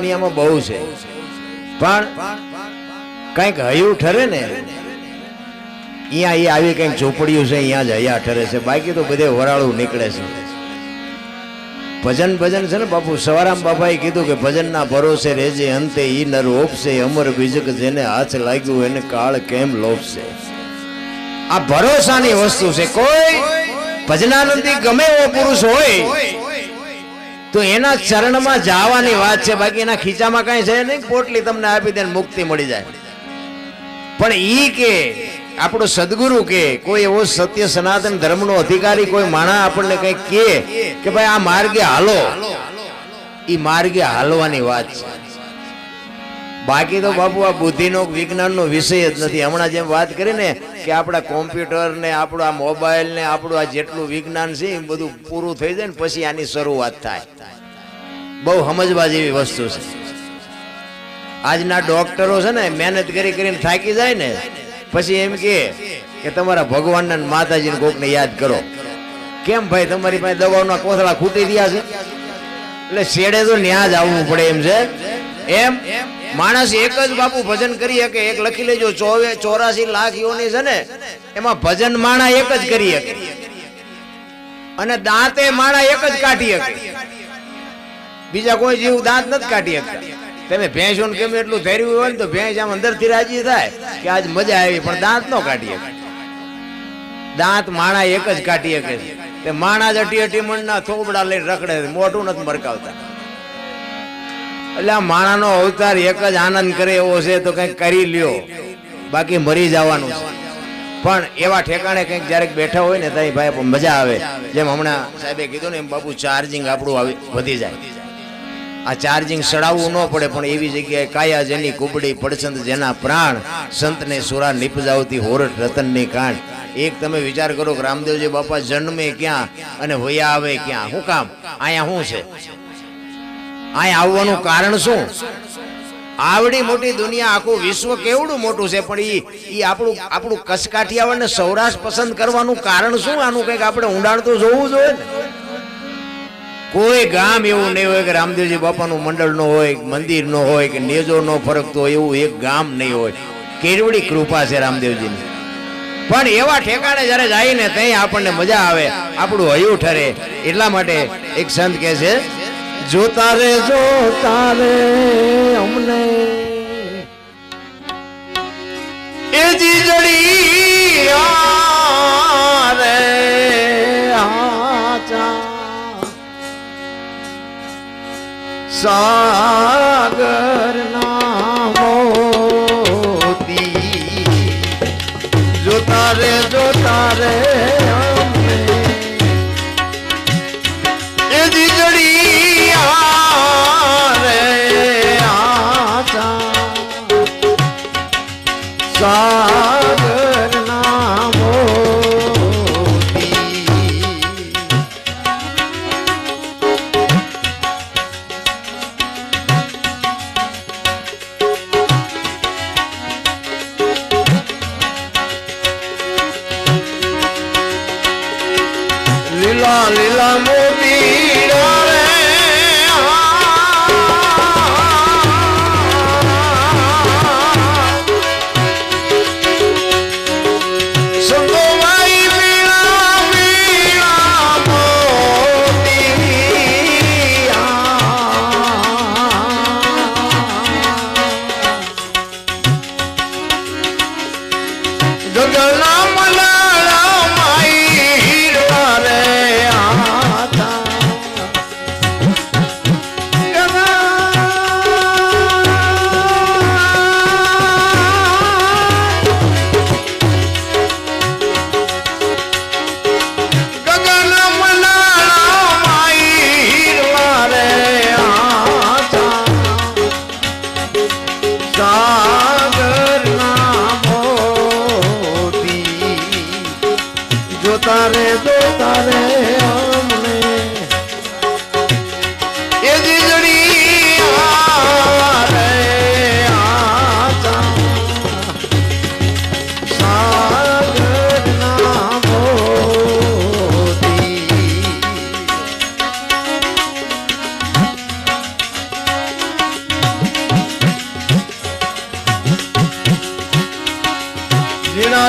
દુનિયામાં બહુ છે, પણ કંઈક હયું ઠરે ને અહીંયા એ આવી કંઈક ઝોપડીયું છે, અહીંયા જ હયા ઠરે છે, બાકી તો બધે વરાળું નીકળે છે. ભજન ભજન છે ને બાપુ સવારામ બાપાએ કીધું કે ભજનના ભરોસે રેજે અંતે ઈ નર ઓપશે, અમર બીજક જેને હાથ લાગ્યું એને કાળ કેમ લોપશે. આ ભરોસાની વસ્તુ છે. કોઈ ભજનાનંદી ગમે એવો પુરુષ હોય તો એના ચરણમાં જવાની વાત છે, બાકી એના ખીચામાં કઈ છે નહીં પોટલી તમને આપી દે મુક્તિ મળી જાય. પણ ઈ કે આપણો સદગુરુ કે કોઈ એવો સત્ય સનાતન ધર્મનો અધિકારી કોઈ માણા આપણને કઈ કે ભાઈ આ માર્ગે હાલો, ઈ માર્ગે હાલવાની વાત છે. બાકી તો બાપુ આ બુદ્ધિનો વિજ્ઞાનનો વિષય જ નથી. હમણાં જેમ વાત કરી ને કે આપણા કોમ્પ્યુટર ને આપણું આ મોબાઈલ ને આપણું આ જેટલું વિજ્ઞાન છે એ બધું પૂરું થઈ જાય ને પછી આની શરૂઆત થાય. બહુ સમજવા જેવી વસ્તુ છે. આજના ડોક્ટરો છે ને મહેનત કરી કરીને થાકી જાય ને પછી એમ કે તમારા ભગવાનના માતાજીને કોકને યાદ કરો. કેમ ભાઈ તમારી પાસે દવાઓના કોથળા ખૂટી રહ્યા છે? એટલે શેડે તો ન્યા જ આવવું પડે એમ છે. એમ માણસ એક જ બાપુ ભજન કરી શકે. એક લખી લેજો 84 લાખ યોની છે ને એમાં ભજન માણા એક જ કરી શકે અને દાંતે માણા એક જ કાઢી શકે. બીજા કોઈ જીવ દાંત નથી કાઢી શકતા. તમે ભેંસો ને કેમ એટલું ધૈર્યું હોય ને તો ભેંસ આમ અંદરથી રાજી થાય કે આજ મજા આવી, પણ દાંત નો કાઢી શકે. દાંત માણા એક જ કાઢી શકે. તે માણા જ અટી મણના થોબડા લઈને રખડે, મોઢું નથી મરકાવતા. એટલે આ માણાનો અવતાર એક જ આનંદ કરે એવો છે તો કંઈક કરી લ્યો, બાકી મરી જવાનું છે. પણ એવા ઠેકાણે કંઈક જ્યારે બેઠા હોય ને ત્યાં ભાઈ મજા આવે. જેમ હમણાં સાહેબે કીધું ને એમ બાપુ ચાર્જિંગ આપણું વધી જાય. આ ચાર્જિંગ સડાવવું ન પડે, પણ એવી જગ્યાએ કાયા જેની કુબડી પડછંદ જેના પ્રાણ, સંતને સુરા નિપજાવતી હોરઠ રતનની કાંઠ. એક તમે વિચાર કરો કે રામદેવજી બાપા જન્મે ક્યાં અને વયા આવે ક્યાં? શું કામ? અહીંયા શું છે? અહીંયા આવવાનું કારણ શું? આવડી મોટી દુનિયા, આખું વિશ્વ કેવડું મોટું છે, પણ ઈ આપણું કચ્છ ને સૌરાષ્ટ્ર પસંદ કરવાનું કારણ શું? આનું કંઈક આપણે ઊંડાણ તો જોવું જોઈએ ને. કોઈ ગામ એવું નહીં હોય કે રામદેવજી બાપાનું મંડળ નો હોય, મંદિર નો હોય કે નેજો નો ફરકતો હોય, એવું એક ગામ નહીં હોય. કેવડી કૃપા છે રામદેવજીની. પણ એવા ઠેકાણે જયારે જાય ને ત્યાં આપણને મજા આવે, આપણું હયું ઠરે. એટલા માટે એક સંત કહે છે, જોતા રે અમને એ જીજડી રે આચા સાગર ના મોતી. જોતા રે અમને એ જીજડી રે આચા સાગર ના મોતી.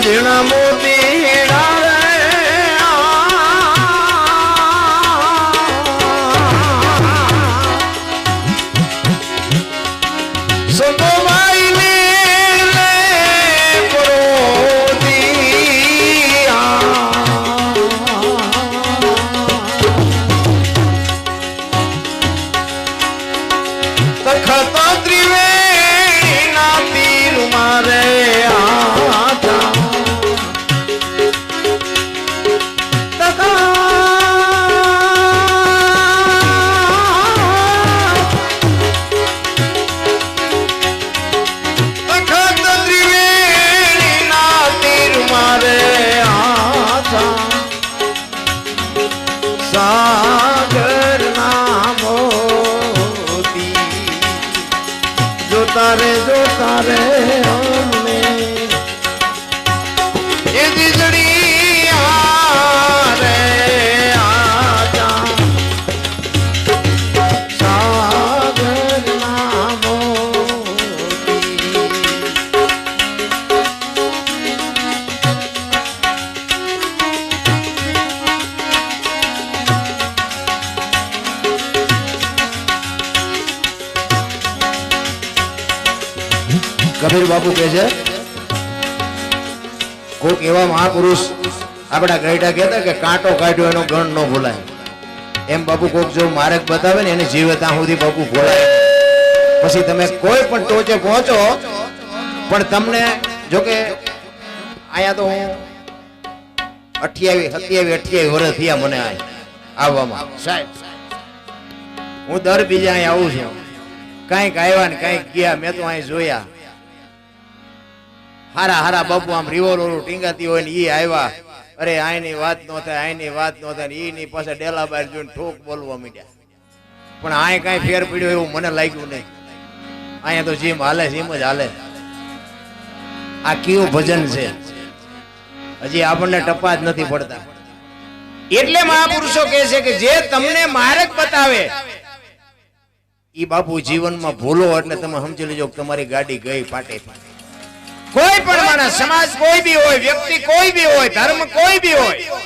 ઝીણા મોતી જોતા રે અમને એ દીજડી રે આજા સાગર ના મોતી કબીર બાપુ કહે છે કોક એવા મહાપુરુષ આપણા ગઈડા કહેતા કે કાંટો કાઢ્યો એનો ગણ ન ભૂલાય એમ બાપુ કોક જો માર્ગ બતાવે ને એને જીવે ત્યાં સુધી બાપુ ભૂલાય પછી તમે કોઈ પણ ટોચે પહોંચો પણ તમને જો કે અહીંયા તો હું 28 વર્ષ થયા મને આવવામાં સાહેબ હું દર બીજા અહીં આવું છું કાંઈક આવ્યા ને કાંઈક ગયા મેં તો અહીં જોયા હારા બાપુ આમ રિવોલ્વર ટીંગાતી હોય ને ઈ આવ્યા અરે આની વાત નો થાય ને ઈ પાસે ડેલા બાર જોઈને ઠોક બોલવા માંડ્યા પણ આય કાંઈ ફેર પડ્યો એવું મને લાગ્યું નહીં અહીંયા તો જેમ હાલે એમ જ હાલે આ કેવું ભજન છે હજી આપણને ટપા જ નથી પડતા એટલે મહાપુરુષો કહે છે કે જે તમને માર્ગ બતાવે ઈ બાપુ જીવનમાં ભૂલો એટલે તમે સમજી લેજો તમારી ગાડી ગઈ પાટે કોઈ પણ માણસ સમાજ કોઈ બી હોય વ્યક્તિ કોઈ બી હોય ધર્મ કોઈ બી હોય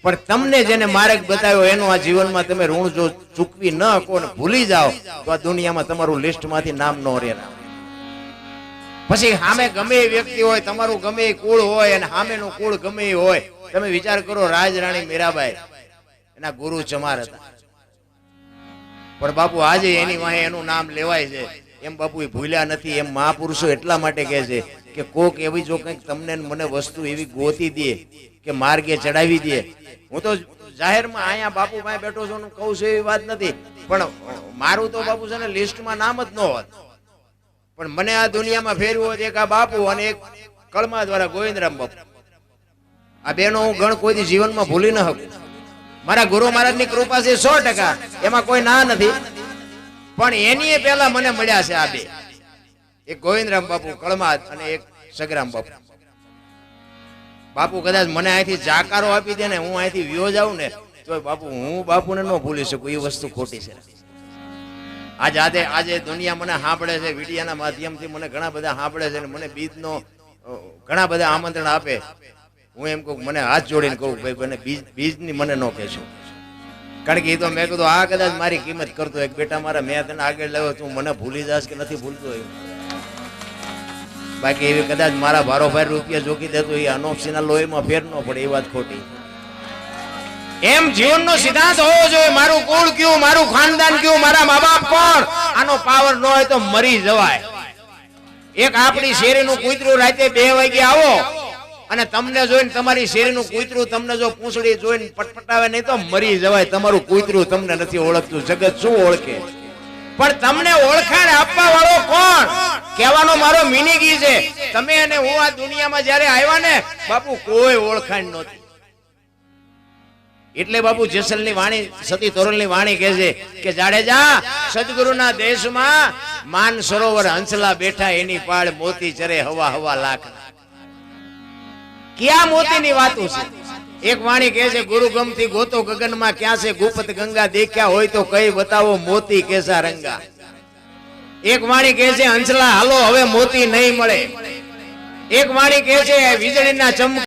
પણ તમને જેને માર્ગ બતાવ્યો એનું આ જીવનમાં તમે ઋણ જો ચૂકવી ન શકો ને ભૂલી જાઓ તો આ દુનિયામાં તમારું લિસ્ટમાંથી નામ ન રહે પછી સામે ગમે એ વ્યક્તિ હોય તમારું ગમે એ કુળ હોય અને સામેનું કુળ ગમે એ હોય તમે વિચાર કરો રાજરાણી મીરાબાઈ એના ગુરુ ચમાર હતા પણ બાપુ આજે એની વાહે એનું નામ લેવાય છે એમ બાપુ એ ભૂલ્યા નથી એમ મહાપુરુષો એટલા માટે કહે છે કે કોક એવી જો કંઈક તમને મને વસ્તુ એવી ગોતી દે કે માર્ગે ચડાવી દે હું તો જાહેરમાં અહીંયા બાપુ પાસે બેઠો છું કહું છું એવી વાત નથી પણ મારું તો બાપુ છે ને લિસ્ટમાં નામ જ ન હોત પણ મને આ દુનિયામાં ફેરવું હોય એક આ બાપુ અને એક કળમા દ્વારા ગોવિંદરામ બાપુ આ બેનો હું ગણ કોઈ જીવનમાં ભૂલી ન શકું મારા ગુરુ મહારાજની કૃપા છે 100% એમાં કોઈ ના નથી પણ એની પહેલા મને મળ્યા છે આ બે એક ગોવિંદરામ બાપુ કળમાદ અને એક સગરામ બાપુ બાપુ કદાચ મને અહીંથી જાકારો આપી દે ને હું અહીંથી વ્યો જાઉં ને તો બાપુ હું બાપુને ન ભૂલી શકું એ વસ્તુ ખોટી છે આજે દુનિયા મને સાંભળે છે વિડિયાના માધ્યમથી મને ઘણા બધા સાંભળે છે મને બીજનો ઘણા બધા આમંત્રણ આપે હું એમ કહું મને હાથ જોડીને કહું ભાઈ મને બીજની મને ન કહેશો કારણ કે એ તો મેં કીધું આ કદાચ મારી કિંમત કરતો એક બેટા મારા મેં તને આગળ લાવ્યો તું મને ભૂલી જાશ કે નથી ભૂલતો બાકી એવી કદાચ મારા ભારોભાર રૂપિયા જોકી દેતો એ અનોક્ષીના લોહીમાં ફેર ન પડે એ વાત ખોટી એમ જીવનનો સિદ્ધાંત હોવો જોઈએ મારું કુળ કયું મારું ખાનદાન કયું મારા મા બાપ કોણ આનો પાવર ન હોય તો મરી જવાય એક આપણી શેરીનું કૂતરું રાતે 2 વાગે આવો અને તમને જોઈને તમારી શેરીનું કૂતરું તમને જો પૂંછડી જોઈને પટપટાવે નહીં તો મરી જવાય તમારું કૂતરું તમને નથી ઓળખતું જગત શું ઓળખે પણ તમને ઓળખાણ આપવા વાળો કોણ કહેવાનો મારો મિનિંગ ઈ છે તમે અને હું આ દુનિયામાં જ્યારે આવ્યા ને બાપુ કોઈ ઓળખાણ નહોતી એટલે બાપુ જેસલની વાણી સતી તોરલની વાણી કહે છે કે જાડેજા સદગુરુના દેશમાં માન સરોવર હંસલા બેઠા એની પાળ મોતી ચરે હવા લાખ ક્યાં મોતીની વાતો છે એક વાણી કહે છે ગુરુ ગમતી ગોતો ગગનમાં ક્યાં છે ગુપ્ત ગંગા દેખ્યા હોય તો કઈ બતાવો મોતી કેસા રંગા એક વાણી કહે છે હંસલા હાલો હવે મોતી નહીં મળે એક વાણી કહે છે વીજળીના ચમકે